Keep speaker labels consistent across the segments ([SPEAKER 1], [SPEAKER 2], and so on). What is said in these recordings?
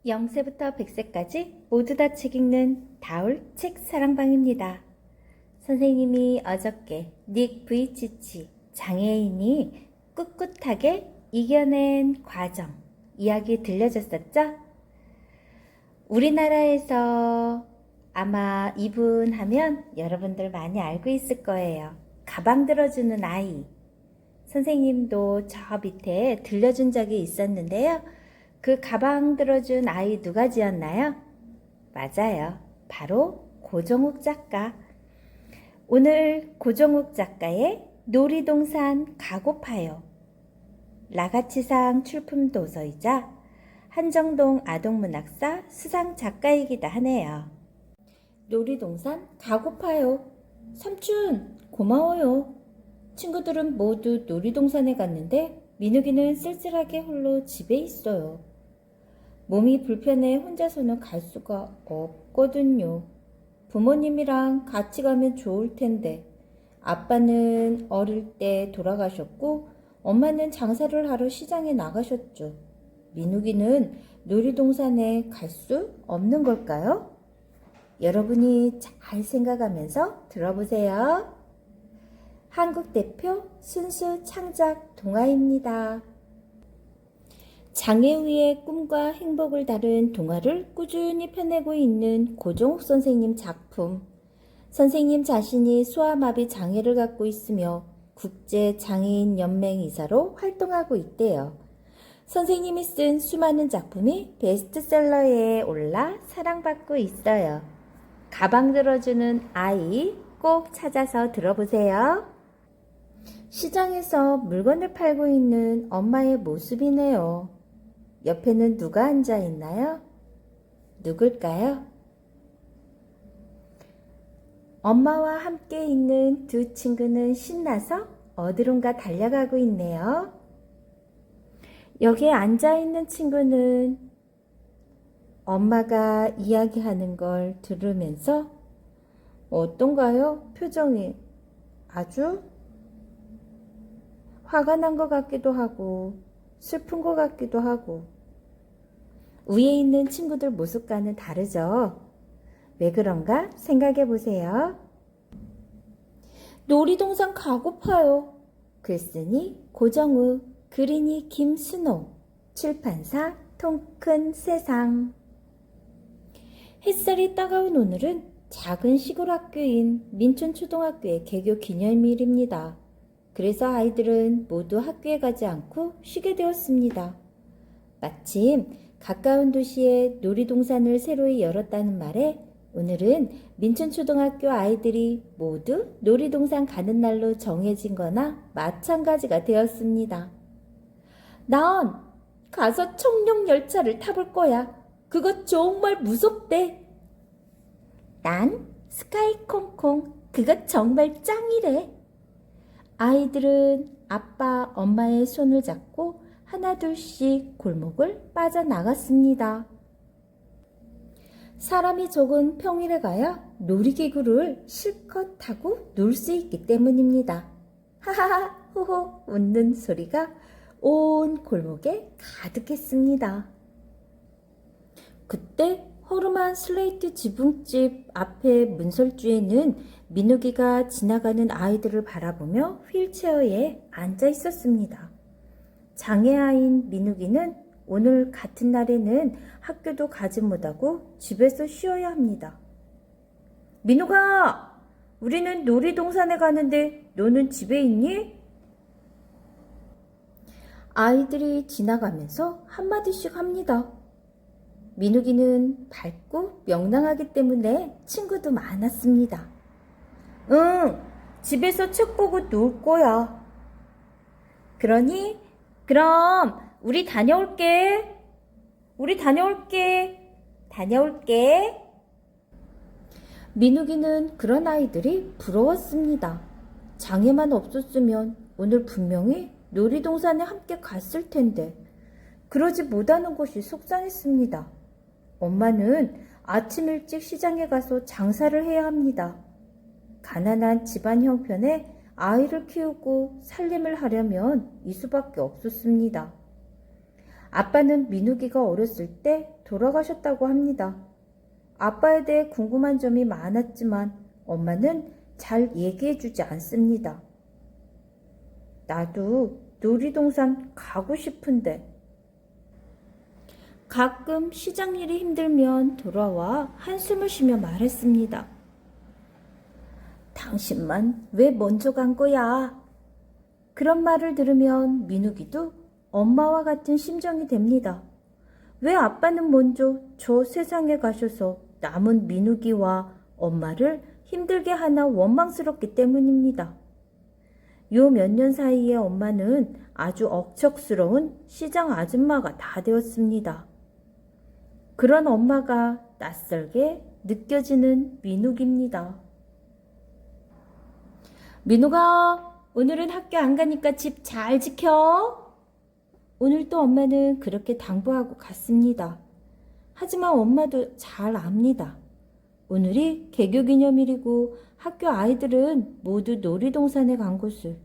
[SPEAKER 1] 0세부터 100세까지 모두 다 책 읽는 다울 책 사랑방입니다. 선생님이 어저께 닉 브이치치 장애인이 꿋꿋하게 이겨낸 과정 이야기 들려줬었죠? 우리나라에서 아마 이분 하면 여러분들 많이 알고 있을 거예요. 가방 들어주는 아이. 선생님도 저 밑에 들려준 적이 있었는데요. 그 가방 들어준 아이 누가 지었나요? 맞아요. 바로 고종욱 작가. 오늘 고종욱 작가의 놀이동산 가고파요. 라가치상 출품 도서이자 한정동 아동문학사 수상 작가이기도 하네요. 놀이동산 가고파요. 삼촌 고마워요. 친구들은 모두 놀이동산에 갔는데 민욱이는 쓸쓸하게 홀로 집에 있어요. 몸이 불편해 혼자서는 갈 수가 없거든요. 부모님이랑 같이 가면 좋을 텐데 아빠는 어릴 때 돌아가셨고 엄마는 장사를 하러 시장에 나가셨죠. 민욱이는 놀이동산에 갈 수 없는 걸까요? 여러분이 잘 생각하면서 들어보세요. 한국 대표 순수 창작 동화입니다. 장애 위의 꿈과 행복을 다룬 동화를 꾸준히 펴내고 있는 고종욱 선생님 작품. 선생님 자신이 소아마비 장애를 갖고 있으며 국제장애인 연맹 이사로 활동하고 있대요. 선생님이 쓴 수많은 작품이 베스트셀러에 올라 사랑받고 있어요. 가방 들어주는 아이 꼭 찾아서 들어보세요. 시장에서 물건을 팔고 있는 엄마의 모습이네요. 옆에는 누가 앉아 있나요? 누굴까요? 엄마와 함께 있는 두 친구는 신나서 어디론가 달려가고 있네요. 여기에 앉아 있는 친구는 엄마가 이야기하는 걸 들으면서 어떤가요? 표정이 아주 화가 난 것 같기도 하고 슬픈 것 같기도 하고. 위에 있는 친구들 모습과는 다르죠? 왜 그런가 생각해 보세요. 놀이동산 가고파요. 글쓰니 고정욱, 그리니 김순호, 출판사 통큰 세상. 햇살이 따가운 오늘은 작은 시골 학교인 민촌초등학교의 개교 기념일입니다. 그래서 아이들은 모두 학교에 가지 않고 쉬게 되었습니다. 마침 가까운 도시에 놀이동산을 새로이 열었다는 말에 오늘은 민촌초등학교 아이들이 모두 놀이동산 가는 날로 정해진 거나 마찬가지가 되었습니다. 난 가서 청룡열차를 타볼 거야. 그거 정말 무섭대. 난 스카이콩콩. 그거 정말 짱이래. 아이들은 아빠, 엄마의 손을 잡고 하나둘씩 골목을 빠져나갔습니다. 사람이 적은 평일에 가야 놀이기구를 실컷 타고 놀 수 있기 때문입니다. 하하하 호호 웃는 소리가 온 골목에 가득했습니다. 그때 허름한 슬레이트 지붕집 앞에 문설주에는 민욱이가 지나가는 아이들을 바라보며 휠체어에 앉아 있었습니다. 장애아인 민욱이는 오늘 같은 날에는 학교도 가지 못하고 집에서 쉬어야 합니다. 민욱아, 우리는 놀이동산에 가는데 너는 집에 있니? 아이들이 지나가면서 한마디씩 합니다. 민욱이는 밝고 명랑하기 때문에 친구도 많았습니다. 응, 집에서 책 보고 놀 거야. 그러니? 그럼 우리 다녀올게. 우리 다녀올게. 다녀올게. 민욱이는 그런 아이들이 부러웠습니다. 장애만 없었으면 오늘 분명히 놀이동산에 함께 갔을 텐데 그러지 못하는 것이 속상했습니다. 엄마는 아침 일찍 시장에 가서 장사를 해야 합니다. 가난한 집안 형편에 아이를 키우고 살림을 하려면 이 수밖에 없었습니다. 아빠는 민욱이가 어렸을 때 돌아가셨다고 합니다. 아빠에 대해 궁금한 점이 많았지만 엄마는 잘 얘기해주지 않습니다. 나도 놀이동산 가고 싶은데. 가끔 시장 일이 힘들면 돌아와 한숨을 쉬며 말했습니다. 당신만 왜 먼저 간 거야? 그런 말을 들으면 민욱이도 엄마와 같은 심정이 됩니다. 왜 아빠는 먼저 저 세상에 가셔서 남은 민욱이와 엄마를 힘들게 하나 원망스럽기 때문입니다. 요 몇 년 사이에 엄마는 아주 억척스러운 시장 아줌마가 다 되었습니다. 그런 엄마가 낯설게 느껴지는 민욱입니다. 민욱아, 오늘은 학교 안 가니까 집 잘 지켜. 오늘 또 엄마는 그렇게 당부하고 갔습니다. 하지만 엄마도 잘 압니다. 오늘이 개교기념일이고 학교 아이들은 모두 놀이동산에 간 것을.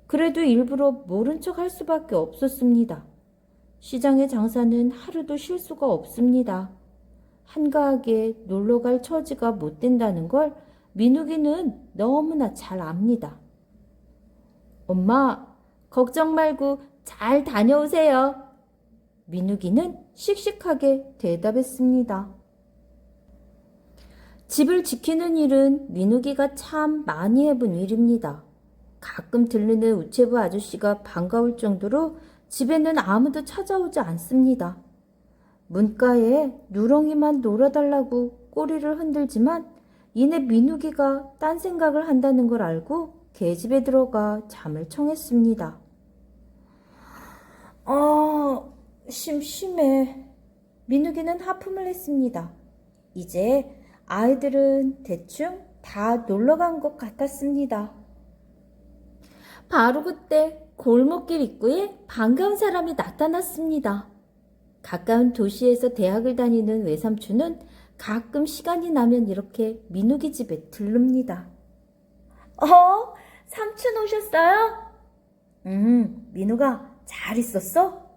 [SPEAKER 1] 그래도 일부러 모른 척 할 수밖에 없었습니다. 시장의 장사는 하루도 쉴 수가 없습니다. 한가하게 놀러갈 처지가 못 된다는 걸 민욱이는 너무나 잘 압니다. 엄마, 걱정 말고 잘 다녀오세요. 민욱이는 씩씩하게 대답했습니다. 집을 지키는 일은 민욱이가 참 많이 해본 일입니다. 가끔 들르는 우체부 아저씨가 반가울 정도로 집에는 아무도 찾아오지 않습니다. 문가에 누렁이만 놀아달라고 꼬리를 흔들지만 이내 민욱이가 딴 생각을 한다는 걸 알고 계집에 들어가 잠을 청했습니다. 심심해. 민욱이는 하품을 했습니다. 이제 아이들은 대충 다 놀러간 것 같았습니다. 바로 그때 골목길 입구에 반가운 사람이 나타났습니다. 가까운 도시에서 대학을 다니는 외삼촌은 가끔 시간이 나면 이렇게 민욱이 집에 들릅니다. 삼촌 오셨어요? 민욱아, 잘 있었어?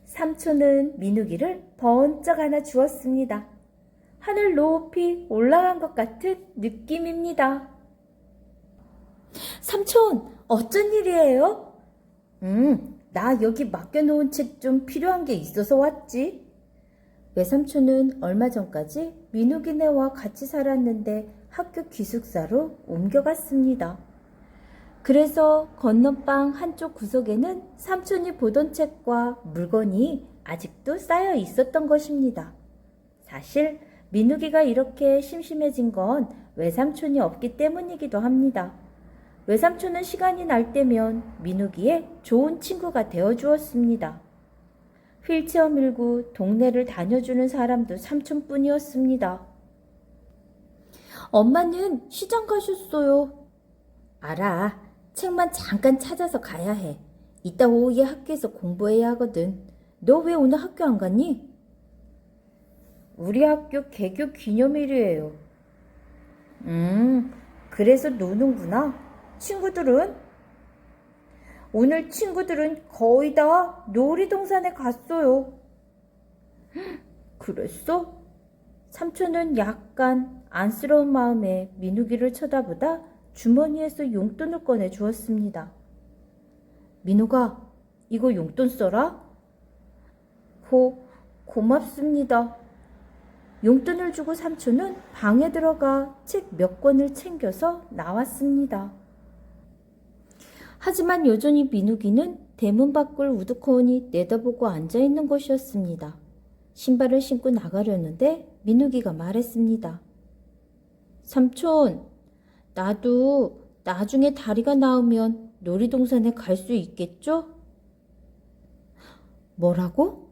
[SPEAKER 1] 삼촌은 민욱이를 번쩍 안아 주었습니다. 하늘 높이 올라간 것 같은 느낌입니다. 삼촌, 어쩐 일이에요? 나 여기 맡겨놓은 책 좀 필요한 게 있어서 왔지. 외삼촌은 얼마 전까지 민욱이네와 같이 살았는데 학교 기숙사로 옮겨갔습니다. 그래서 건너방 한쪽 구석에는 삼촌이 보던 책과 물건이 아직도 쌓여 있었던 것입니다. 사실 민욱이가 이렇게 심심해진 건 외삼촌이 없기 때문이기도 합니다. 외삼촌은 시간이 날 때면 민욱이의 좋은 친구가 되어주었습니다. 휠체어 밀고 동네를 다녀주는 사람도 삼촌뿐이었습니다. 엄마는 시장 가셨어요. 알아. 책만 잠깐 찾아서 가야 해. 이따 오후에 학교에서 공부해야 하거든. 너 왜 오늘 학교 안 갔니? 우리 학교 개교 기념일이에요. 그래서 노는구나. 친구들은? 오늘 친구들은 거의 다 놀이동산에 갔어요. 그랬어? 삼촌은 약간 안쓰러운 마음에 민욱이를 쳐다보다 주머니에서 용돈을 꺼내 주었습니다. 민욱아, 이거 용돈 써라? 고맙습니다. 용돈을 주고 삼촌은 방에 들어가 책 몇 권을 챙겨서 나왔습니다. 하지만 여전히 민욱이는 대문 밖을 우두커니 내다보고 앉아있는 것이었습니다. 신발을 신고 나가려는데 민욱이가 말했습니다. 삼촌, 나도 나중에 다리가 나으면 놀이동산에 갈 수 있겠죠? 뭐라고?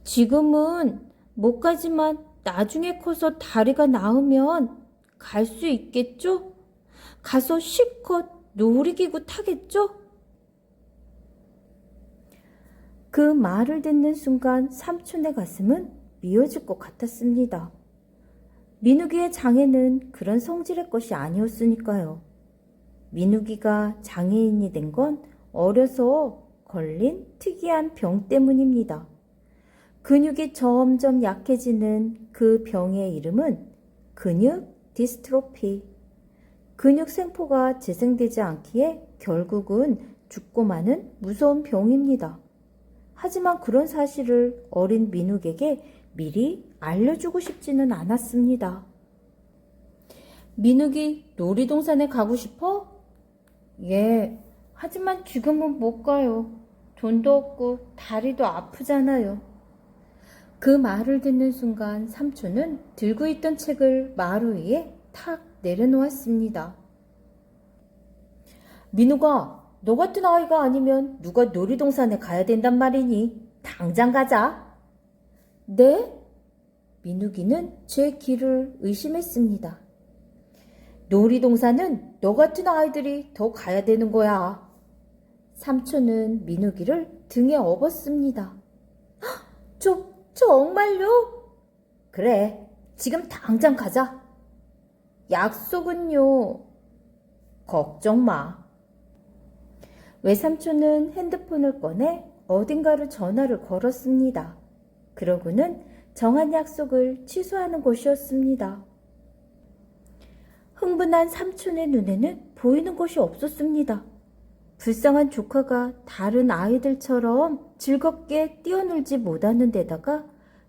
[SPEAKER 1] 지금은 못 가지만 나중에 커서 다리가 나으면 갈 수 있겠죠? 가서 실컷 놀이기구 타겠죠? 그 말을 듣는 순간 삼촌의 가슴은 미어질 것 같았습니다. 민욱이의 장애는 그런 성질의 것이 아니었으니까요. 민욱이가 장애인이 된 건 어려서 걸린 특이한 병 때문입니다. 근육이 점점 약해지는 그 병의 이름은 근육 디스트로피. 근육 생포가 재생되지 않기에 결국은 죽고 마는 무서운 병입니다. 하지만 그런 사실을 어린 민욱에게 미리 알려주고 싶지는 않았습니다. 민욱이 놀이동산에 가고 싶어? 예, 하지만 지금은 못 가요. 돈도 없고 다리도 아프잖아요. 그 말을 듣는 순간 삼촌은 들고 있던 책을 마루 위에 탁 내려놓았습니다. 민욱아, 너 같은 아이가 아니면 누가 놀이동산에 가야 된단 말이니? 당장 가자. 네? 민욱이는 제 길을 의심했습니다. 놀이동산은 너 같은 아이들이 더 가야 되는 거야. 삼촌은 민욱이를 등에 업었습니다. 정말요? 그래, 지금 당장 가자. 약속은요? 걱정 마. 외삼촌은 핸드폰을 꺼내 어딘가로 전화를 걸었습니다. 그러고는 정한 약속을 취소하는 곳이었습니다. 흥분한 삼촌의 눈에는 보이는 것이 없었습니다. 불쌍한 조카가 다른 아이들처럼 즐겁게 뛰어놀지 못하는 데다가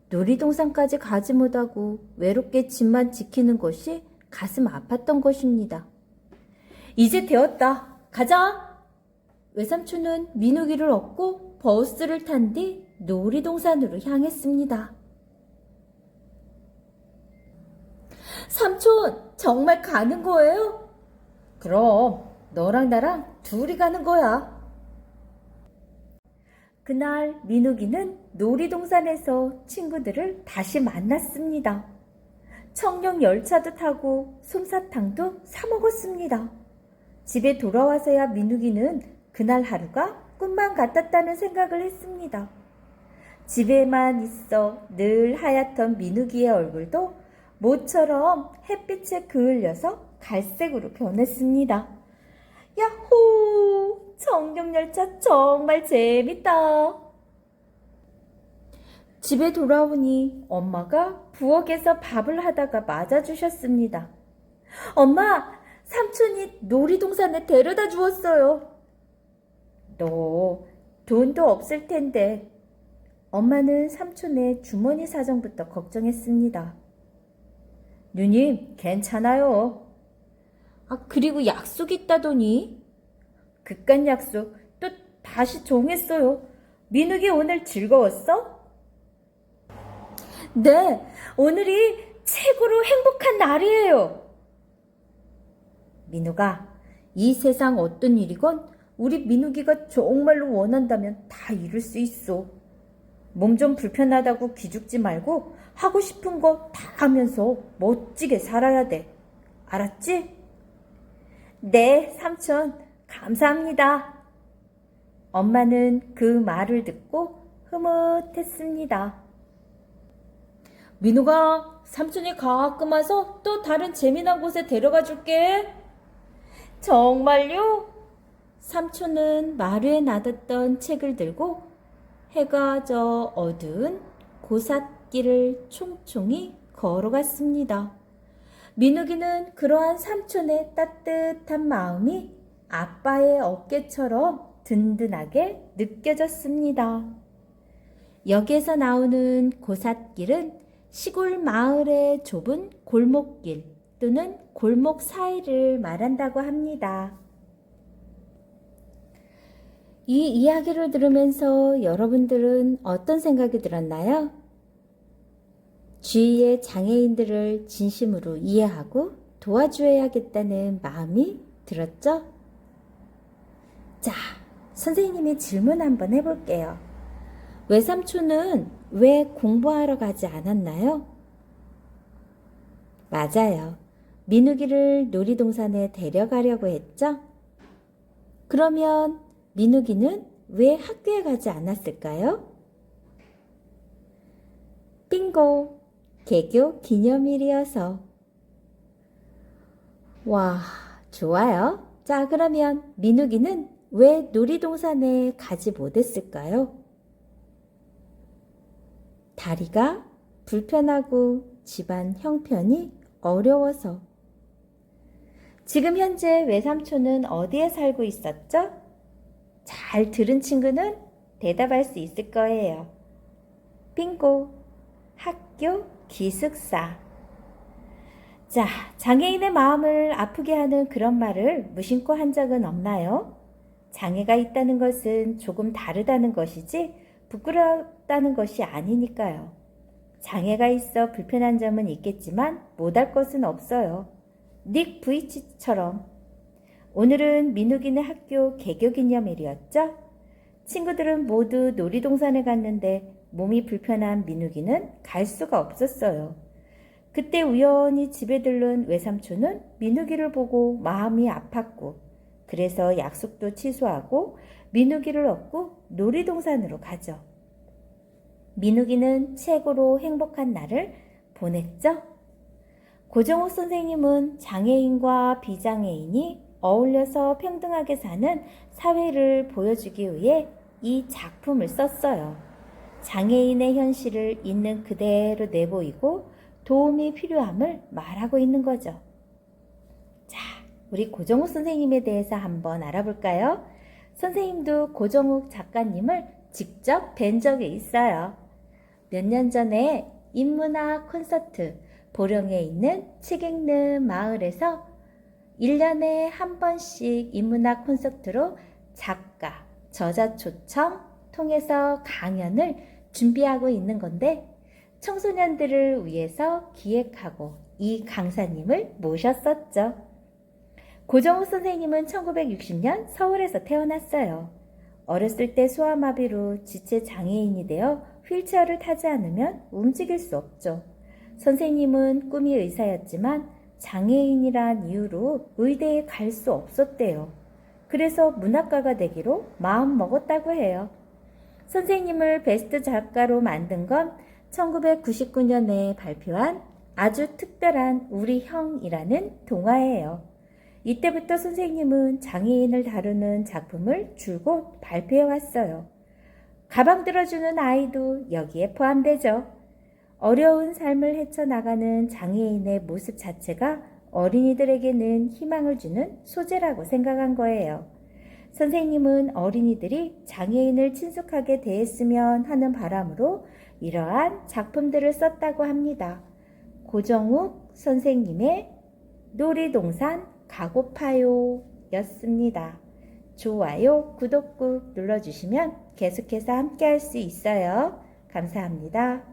[SPEAKER 1] 놀이동산까지 가지 못하고 외롭게 집만 지키는 것이 가슴 아팠던 것입니다. 이제 되었다. 가자! 외삼촌은 민욱이를 업고 버스를 탄 뒤 놀이동산으로 향했습니다. 삼촌, 정말 가는 거예요? 그럼 너랑 나랑 둘이 가는 거야. 그날 민욱이는 놀이동산에서 친구들을 다시 만났습니다. 청룡 열차도 타고 솜사탕도 사 먹었습니다. 집에 돌아와서야 민욱이는 그날 하루가 꿈만 같았다는 생각을 했습니다. 집에만 있어 늘 하얗던 민욱이의 얼굴도 모처럼 햇빛에 그을려서 갈색으로 변했습니다. 야호! 청룡열차 정말 재밌다. 집에 돌아오니 엄마가 부엌에서 밥을 하다가 맞아주셨습니다. 엄마, 삼촌이 놀이동산에 데려다 주었어요. 너 돈도 없을 텐데. 엄마는 삼촌의 주머니 사정부터 걱정했습니다. 누님, 괜찮아요. 그리고 약속 있다더니? 그깟 약속 또 다시 정했어요. 민욱이 오늘 즐거웠어? 네, 오늘이 최고로 행복한 날이에요. 민욱아, 이 세상 어떤 일이건 우리 민욱이가 정말로 원한다면 다 이룰 수 있어. 몸 좀 불편하다고 기죽지 말고 하고 싶은 거 다 하면서 멋지게 살아야 돼. 알았지? 네, 삼촌. 감사합니다. 엄마는 그 말을 듣고 흐뭇했습니다. 민욱아, 삼촌이 가끔 와서 또 다른 재미난 곳에 데려가 줄게. 정말요? 삼촌은 마루에 놔뒀던 책을 들고 해가 져 어두운 고삿길을 총총히 걸어갔습니다. 민욱이는 그러한 삼촌의 따뜻한 마음이 아빠의 어깨처럼 든든하게 느껴졌습니다. 여기에서 나오는 고삿길은 시골 마을의 좁은 골목길 또는 골목 사이를 말한다고 합니다. 이 이야기를 들으면서 여러분들은 어떤 생각이 들었나요? 주위의 장애인들을 진심으로 이해하고 도와줘야겠다는 마음이 들었죠? 자, 선생님이 질문 한번 해볼게요. 외삼촌은 왜 공부하러 가지 않았나요? 맞아요. 민욱이를 놀이동산에 데려가려고 했죠? 그러면 민욱이는 왜 학교에 가지 않았을까요? 빙고! 개교 기념일이어서. 와, 좋아요. 자, 그러면 민욱이는 왜 놀이동산에 가지 못했을까요? 다리가 불편하고 집안 형편이 어려워서. 지금 현재 외삼촌은 어디에 살고 있었죠? 잘 들은 친구는 대답할 수 있을 거예요. 빙고, 학교 기숙사. 자, 장애인의 마음을 아프게 하는 그런 말을 무심코 한 적은 없나요? 장애가 있다는 것은 조금 다르다는 것이지 부끄럽다는 것이 아니니까요. 장애가 있어 불편한 점은 있겠지만 못할 것은 없어요. 닉 부이치처럼. 오늘은 민욱이네 학교 개교기념일이었죠? 친구들은 모두 놀이동산에 갔는데 몸이 불편한 민욱이는 갈 수가 없었어요. 그때 우연히 집에 들른 외삼촌은 민욱이를 보고 마음이 아팠고 그래서 약속도 취소하고 민욱이를 얻고 놀이동산으로 가죠. 민욱이는 최고로 행복한 날을 보냈죠. 고정욱 선생님은 장애인과 비장애인이 어울려서 평등하게 사는 사회를 보여주기 위해 이 작품을 썼어요. 장애인의 현실을 있는 그대로 내보이고 도움이 필요함을 말하고 있는 거죠. 자, 우리 고정욱 선생님에 대해서 한번 알아볼까요? 선생님도 고정욱 작가님을 직접 뵌 적이 있어요. 몇 년 전에 인문학 콘서트 보령에 있는 책 읽는 마을에서 1년에 한 번씩 인문학 콘서트로 작가, 저자 초청 통해서 강연을 준비하고 있는 건데 청소년들을 위해서 기획하고 이 강사님을 모셨었죠. 고정욱 선생님은 1960년 서울에서 태어났어요. 어렸을 때 소아마비로 지체 장애인이 되어 휠체어를 타지 않으면 움직일 수 없죠. 선생님은 꿈이 의사였지만 장애인이란 이유로 의대에 갈 수 없었대요. 그래서 문학가가 되기로 마음 먹었다고 해요. 선생님을 베스트 작가로 만든 건 1999년에 발표한 아주 특별한 우리 형이라는 동화예요. 이때부터 선생님은 장애인을 다루는 작품을 줄곧 발표해왔어요. 가방 들어주는 아이도 여기에 포함되죠. 어려운 삶을 헤쳐나가는 장애인의 모습 자체가 어린이들에게는 희망을 주는 소재라고 생각한 거예요. 선생님은 어린이들이 장애인을 친숙하게 대했으면 하는 바람으로 이러한 작품들을 썼다고 합니다. 고정욱 선생님의 놀이동산 가고파요 였습니다. 좋아요, 구독 꾹 눌러주시면 계속해서 함께 할 수 있어요. 감사합니다.